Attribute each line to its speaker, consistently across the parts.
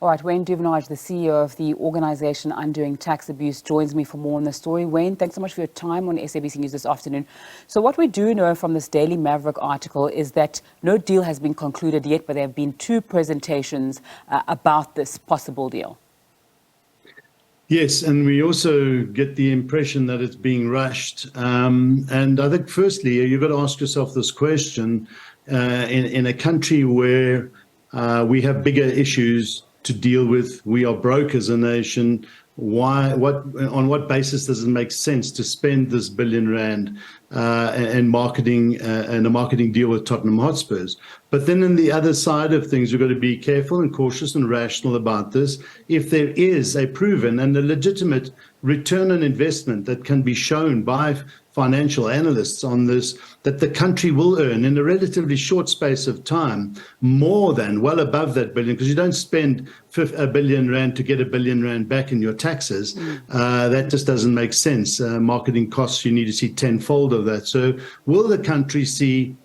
Speaker 1: All right, Wayne Duvenage, the CEO of the organisation Undoing Tax Abuse, joins me for more on the story. Wayne, thanks so much for your time on SABC News this afternoon. So what we do know from this Daily Maverick article is that no deal has been concluded yet, but there have been two presentations about this possible deal.
Speaker 2: Yes, and we also get the impression that it's being rushed. And I think, firstly, you've got to ask yourself this question. In a country where we have bigger issues to deal with, we are broke as a nation, on what basis does it make sense to spend this R1 billion and marketing and a marketing deal with Tottenham Hotspurs? But then on the other side of things, we've got to be careful and cautious and rational about this. If there is a proven and a legitimate return on investment that can be shown by financial analysts on this, that the country will earn in a relatively short space of time more than, well above that billion, because you don't spend R1 billion to get R1 billion back in your taxes. That just doesn't make sense. Marketing costs, you need to see tenfold of that. So will the country see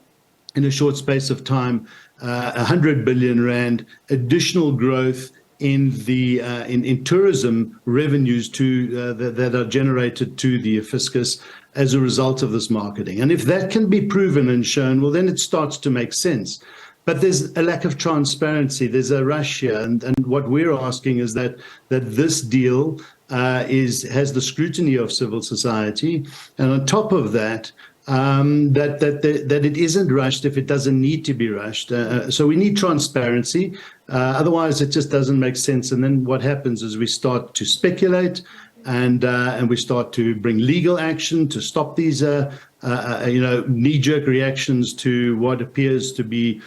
Speaker 2: in a short space of time R100 billion additional growth in the in tourism revenues that are generated to the fiscus as a result of this marketing? And if that can be proven and shown, well, then it starts to make sense. But there's a lack of transparency. There's a rush here, and what we're asking is that this deal has the scrutiny of civil society, and on top of that, that it isn't rushed if it doesn't need to be rushed. So we need transparency. Otherwise, it just doesn't make sense. And then what happens is we start to speculate, and we start to bring legal action to stop these, knee-jerk reactions to what appears to be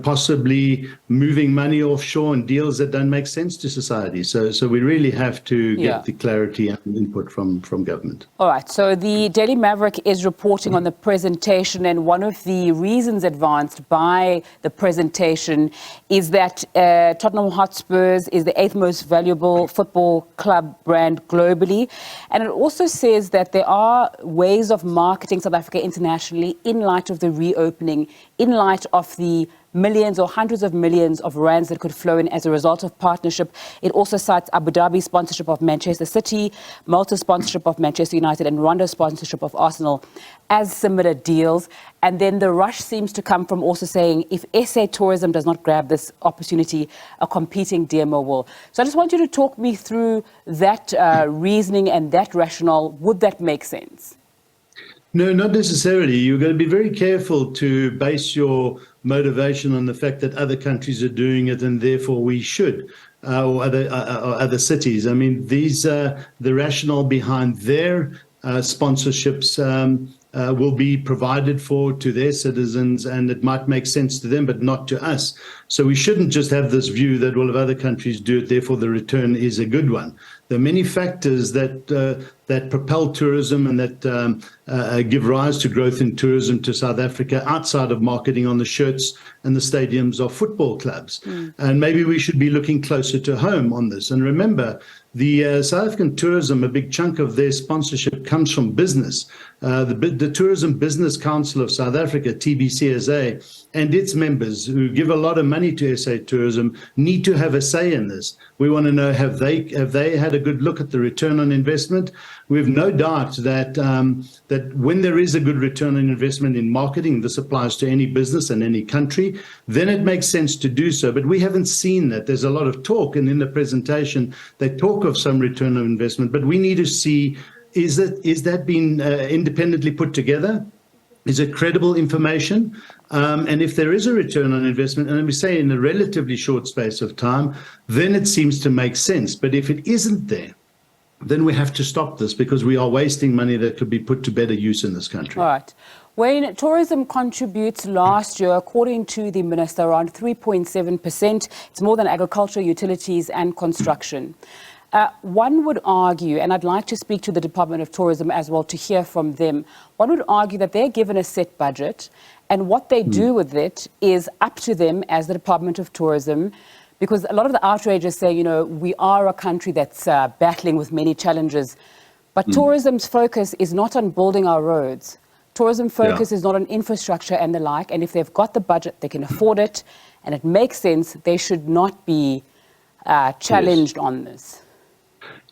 Speaker 2: possibly moving money offshore and deals that don't make sense to society. So we really have to get the clarity and input from government.
Speaker 1: All right. So the Daily Maverick is reporting on the presentation, and one of the reasons advanced by the presentation is that Tottenham Hotspurs is the 8th most valuable football club brand globally. And it also says that there are ways of marketing South Africa internationally in light of the reopening, in light of the millions or hundreds of millions of rands that could flow in as a result of partnership. It also cites Abu Dhabi sponsorship of Manchester City, Malta sponsorship of Manchester United, and Rwanda sponsorship of Arsenal as similar deals. And then the rush seems to come from also saying if SA Tourism does not grab this opportunity, a competing DMO will. So I just want you to talk me through that reasoning and that rationale. Would that make sense?
Speaker 2: No, not necessarily. You're going to be very careful to base your motivation on the fact that other countries are doing it and therefore we should, or other cities. I mean, the rationale behind their sponsorships will be provided for to their citizens, and it might make sense to them, but not to us. So we shouldn't just have this view that all of other countries do it, therefore the return is a good one. There are many factors that propel tourism and that give rise to growth in tourism to South Africa outside of marketing on the shirts and the stadiums of football clubs. And maybe we should be looking closer to home on this. And remember, the South African tourism, a big chunk of their sponsorship comes from business. The Tourism Business Council of South Africa, TBCSA, and its members who give a lot of money to SA Tourism need to have a say in this. We want to know, have they had a good look at the return on investment? We have no doubt that that when there is a good return on investment in marketing, this applies to any business and any country, then it makes sense to do so. But we haven't seen that. There's a lot of talk, and in the presentation, they talk of some return on investment, but we need to see, is that being independently put together? Is it credible information? And if there is a return on investment, and we say in a relatively short space of time, then it seems to make sense. But if it isn't there, then we have to stop this, because we are wasting money that could be put to better use in this country.
Speaker 1: All right. Wayne, tourism contributes last year, according to the minister, around 3.7%. It's more than agriculture, utilities and construction. One would argue, and I'd like to speak to the Department of Tourism as well to hear from them, one would argue that they're given a set budget, and what they do with it is up to them as the Department of Tourism, because a lot of the outrage is saying, we are a country that's battling with many challenges, but tourism's focus is not on building our roads. Tourism focus is not on infrastructure and the like, and if they've got the budget, they can afford it, and it makes sense, they should not be challenged on this.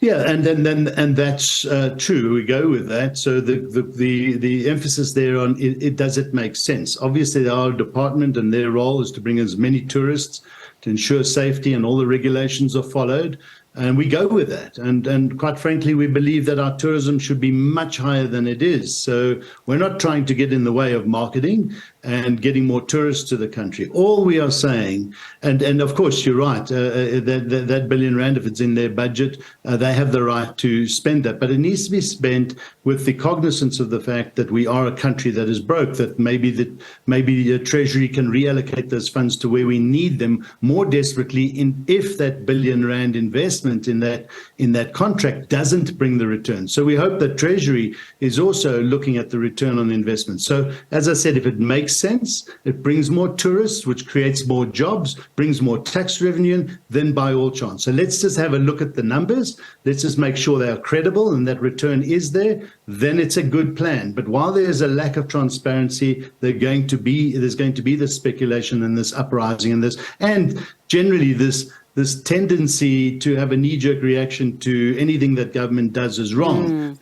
Speaker 2: Yeah, and that's true. We go with that. So the emphasis there on it does it make sense? Obviously, our department and their role is to bring as many tourists to ensure safety and all the regulations are followed. And we go with that. And quite frankly, we believe that our tourism should be much higher than it is. So we're not trying to get in the way of marketing and getting more tourists to the country. All we are saying, and of course, you're right, that billion rand, if it's in their budget, they have the right to spend that. But it needs to be spent with the cognizance of the fact that we are a country that is broke, that maybe the Treasury can reallocate those funds to where we need them more desperately if that billion rand investment in that contract doesn't bring the return. So we hope that Treasury is also looking at the return on investment. So as I said, if it makes sense, it brings more tourists, which creates more jobs, brings more tax revenue in, then by all chance. So let's just have a look at the numbers. Let's just make sure they are credible and that return is there. Then it's a good plan. But while there's a lack of transparency, there's going to be this speculation and this uprising and this, and generally this tendency to have a knee-jerk reaction to anything that government does is wrong.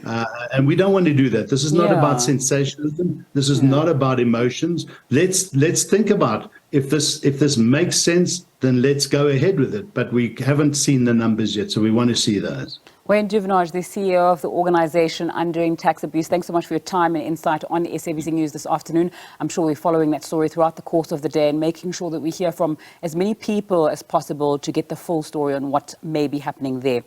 Speaker 2: And we don't want to do that. This is not about sensationalism. This is not about emotions. Let's think about if this makes sense, then let's go ahead with it. But we haven't seen the numbers yet, so we want to see those.
Speaker 1: Wayne Duvenage, the CEO of the organisation Undoing Tax Abuse, thanks so much for your time and insight on SABC News this afternoon. I'm sure we're following that story throughout the course of the day and making sure that we hear from as many people as possible to get the full story on what may be happening there.